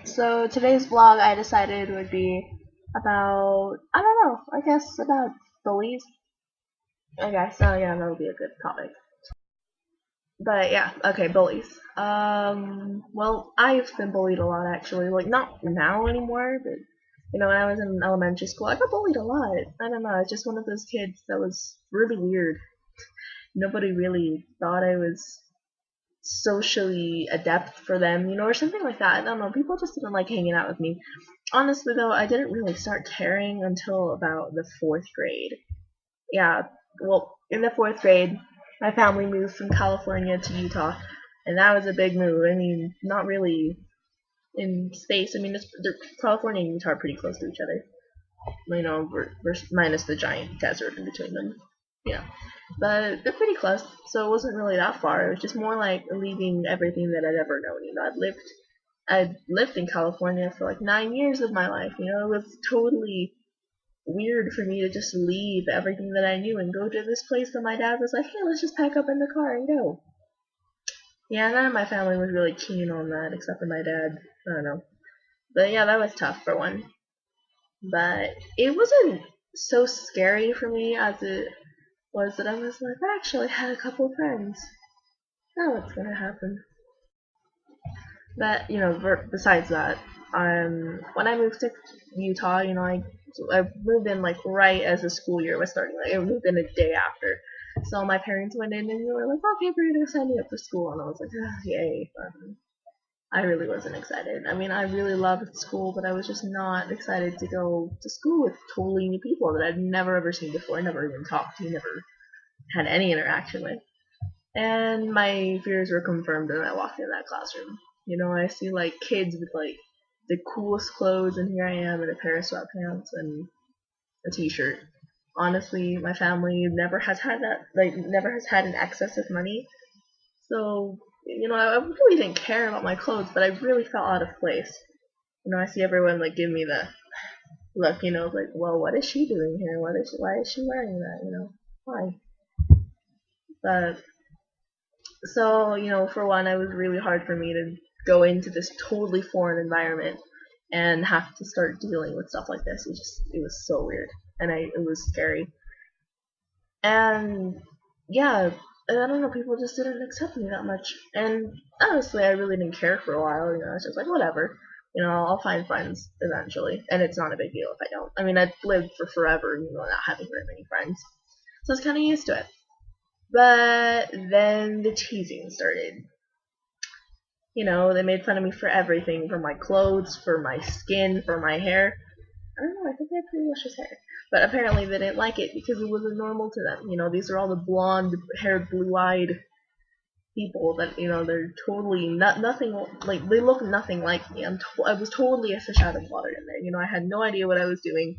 So today's vlog I decided would be about, I don't know, I guess about bullies. I guess, so yeah, that'll be a good topic. But yeah, okay, bullies. Well, I've been bullied a lot actually. Like, not now anymore, but when I was in elementary school, I got bullied a lot. I don't know, I was just one of those kids that was really weird. Nobody really thought I was socially adept for them, or something like that. I don't know, people just didn't like hanging out with me. Honestly, though, I didn't really start caring until about the fourth grade. Yeah, well, in the fourth grade, my family moved from California to Utah, and that was a big move. I mean, not really in space. I mean, California and Utah are pretty close to each other. We're minus the giant desert in between them. Yeah, but they're pretty close, so it wasn't really that far. It was just more like leaving everything that I'd ever known. I'd lived in California for like 9 years of my life. It was totally weird for me to just leave everything that I knew and go to this place that my dad was like, hey, let's just pack up in the car and go. Yeah, none of my family was really keen on that except for my dad. I don't know. But yeah, that was tough for one. But it wasn't so scary for me as it was that I was like, I actually had a couple of friends. Now what's gonna happen? But besides that, when I moved to Utah, I moved in like right as the school year was starting. Like I moved in a day after. So my parents went in and they were like, "Okay, we're gonna sign you up for school," and I was like, "Yay!" I really wasn't excited. I mean, I really loved school, but I was just not excited to go to school with totally new people that I'd never ever seen before, never even talked to, never had any interaction with. And my fears were confirmed when I walked in that classroom. I see like kids with like the coolest clothes, and here I am in a pair of sweatpants and a t-shirt. Honestly, my family never has had that, like, never has had an excess of money. So, I really didn't care about my clothes, but I really felt out of place. I see everyone like give me the look, like, well, what is she doing here? Why is she wearing that? Why? But so, for one, it was really hard for me to go into this totally foreign environment and have to start dealing with stuff like this. It was so weird, and it was scary. And yeah, I don't know, people just didn't accept me that much. And honestly, I really didn't care for a while. I was just like, whatever. I'll find friends eventually, and it's not a big deal if I don't. I mean, I've lived for forever, not having very many friends, so I was kind of used to it. But then the teasing started. They made fun of me for everything, for my clothes, for my skin, for my hair. I don't know, I think I had pretty luscious hair. But apparently they didn't like it because it wasn't normal to them. These are all the blonde haired, blue eyed people that, they're totally nothing, like, they look nothing like me. I was totally a fish out of water in there. I had no idea what I was doing,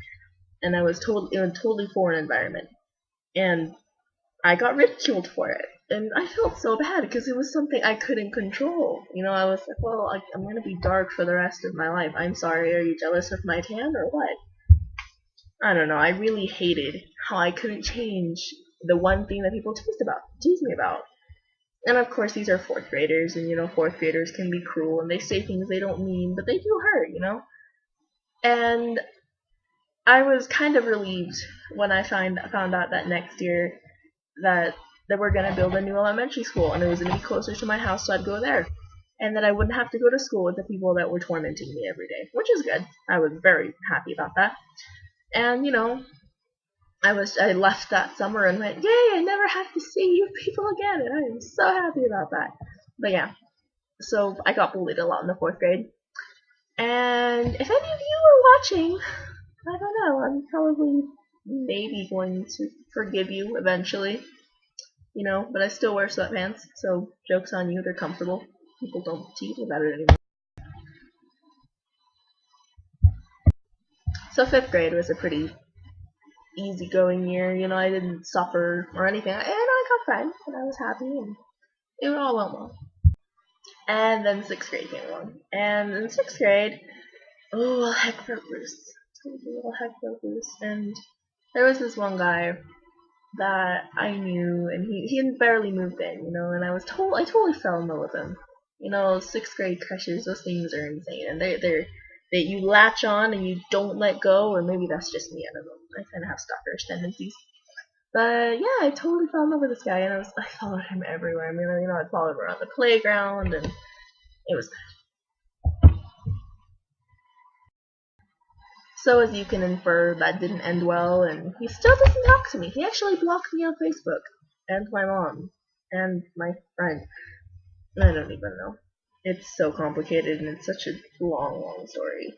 and I was totally in a totally foreign environment. And I got ridiculed for it. And I felt so bad because it was something I couldn't control. I was like, well, I'm going to be dark for the rest of my life. I'm sorry, are you jealous of my tan or what? I don't know, I really hated how I couldn't change the one thing that people tease me about. And of course, these are fourth graders, and fourth graders can be cruel and they say things they don't mean, but they do hurt. And I was kind of relieved when I found out that next year that they were gonna build a new elementary school, and it was gonna be closer to my house, so I'd go there, and that I wouldn't have to go to school with the people that were tormenting me every day, which is good. I was very happy about that. And I left that summer and went, yay! I never have to see you people again, and I am so happy about that. But yeah, so I got bullied a lot in the fourth grade. And if any of you are watching, I don't know, I'm probably maybe going to forgive you eventually. But I still wear sweatpants, so joke's on you, they're comfortable. People don't tease about it anymore. So fifth grade was a pretty easygoing year. I didn't suffer or anything. And I got friends, and I was happy, and it all went well. And then sixth grade came along. And in sixth grade, a little heck broke loose. A little heck broke loose. And there was this one guy that I knew, and he had barely moved in, and I totally fell in love with him. You know, 6th grade crushes, those things are insane, and that you latch on and you don't let go, or maybe that's just me. I don't know. I kind of have stalkerish tendencies. But yeah, I totally fell in love with this guy, and I followed him everywhere. I mean, you know, I followed him around the playground, and it was. So as you can infer, that didn't end well, and he still doesn't talk to me. He actually blocked me on Facebook, and my mom, and my friend. I don't even know. It's so complicated, and it's such a long story.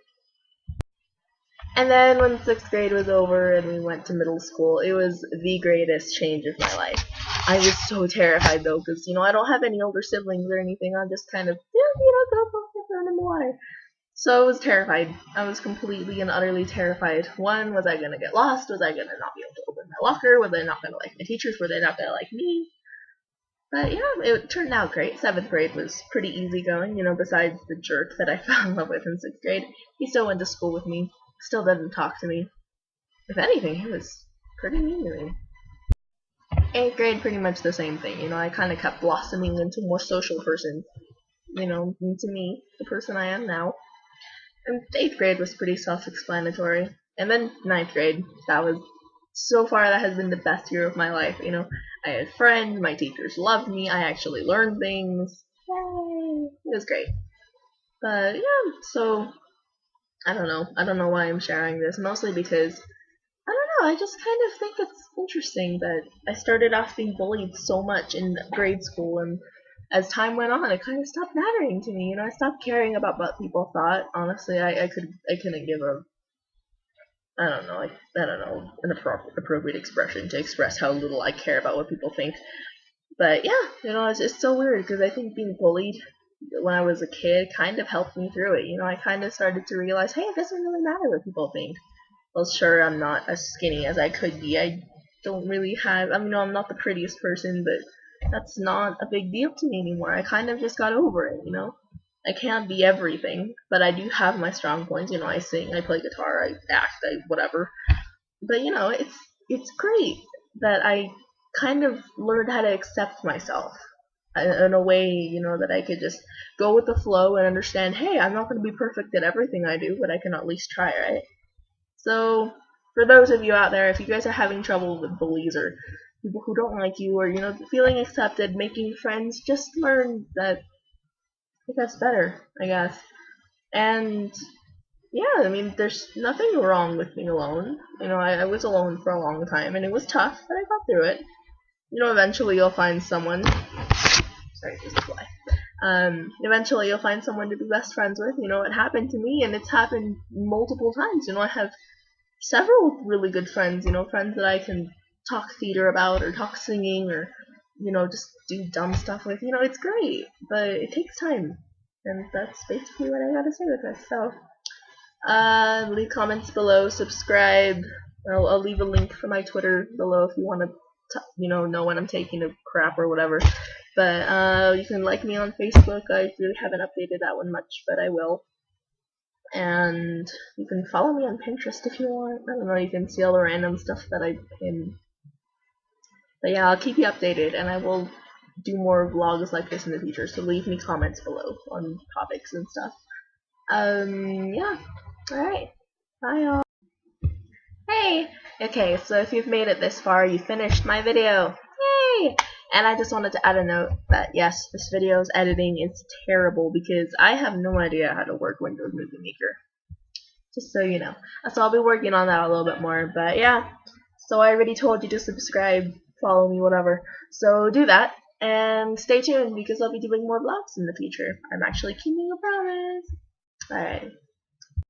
And then when 6th grade was over and we went to middle school, it was the greatest change of my life. I was so terrified though, because, you know, I don't have any older siblings or anything. I'm just kind of, go thrown in the water. So I was terrified. I was completely and utterly terrified. One, was I going to get lost? Was I going to not be able to open my locker? Was I not going to like my teachers? Were they not going to like me? But yeah, it turned out great. 7th grade was pretty easygoing, you know, besides the jerk that I fell in love with in 6th grade. He still went to school with me, still didn't talk to me. If anything, he was pretty mean to me. 8th grade, pretty much the same thing, you know, I kind of kept blossoming into a more social person, you know, into me, the person I am now. And 8th grade was pretty self-explanatory. And then 9th grade, so far that has been the best year of my life, you know. I had friends, my teachers loved me, I actually learned things. Yay! It was great. But yeah, so I don't know why I'm sharing this, mostly because I don't know, I just kind of think it's interesting that I started off being bullied so much in grade school, and as time went on, it kind of stopped mattering to me. You know, I stopped caring about what people thought. Honestly, I couldn't give a I don't know an appropriate expression to express how little I care about what people think. But yeah, you know, it's so weird because I think being bullied when I was a kid kind of helped me through it. You know, I kind of started to realize, hey, it doesn't really matter what people think. Well, sure, I'm not as skinny as I could be. I don't really have. I mean, I'm not the prettiest person, but that's not a big deal to me anymore. I kind of just got over it. You know, I can't be everything, but I do have my strong points. You know, I sing, I play guitar, I act, I whatever. But you know, it's great that I kind of learned how to accept myself in a way, you know, that I could just go with the flow and understand, hey, I'm not going to be perfect at everything I do, but I can at least try, right? So, for those of you out there, if you guys are having trouble with bullies or people who don't like you, or, you know, feeling accepted, making friends, just learn that it gets better, I guess. And yeah, I mean, there's nothing wrong with being alone. You know, I was alone for a long time, and it was tough, but I got through it. You know, eventually you'll find someone. Sorry, just a fly. Eventually you'll find someone to be best friends with. You know, it happened to me, and it's happened multiple times. You know, I have several really good friends. You know, friends that I can talk theater about, or talk singing, or you know, just do dumb stuff with. You know, it's great, but it takes time, and that's basically what I gotta say with this. So. Leave comments below, subscribe. I'll leave a link for my Twitter below if you want to, you know when I'm taking a crap or whatever. But you can like me on Facebook. I really haven't updated that one much, but I will. And you can follow me on Pinterest if you want. I don't know, you can see all the random stuff that I pin. But yeah, I'll keep you updated, and I will do more vlogs like this in the future. So leave me comments below on topics and stuff. Yeah. Alright. Bye all. Hey! Okay, so if you've made it this far, you finished my video. Yay! And I just wanted to add a note that yes, this video's editing is terrible because I have no idea how to work Windows Movie Maker. Just so you know. So I'll be working on that a little bit more, but yeah. So I already told you to subscribe, follow me, whatever. So do that, and stay tuned because I'll be doing more vlogs in the future. I'm actually keeping a promise. Alright.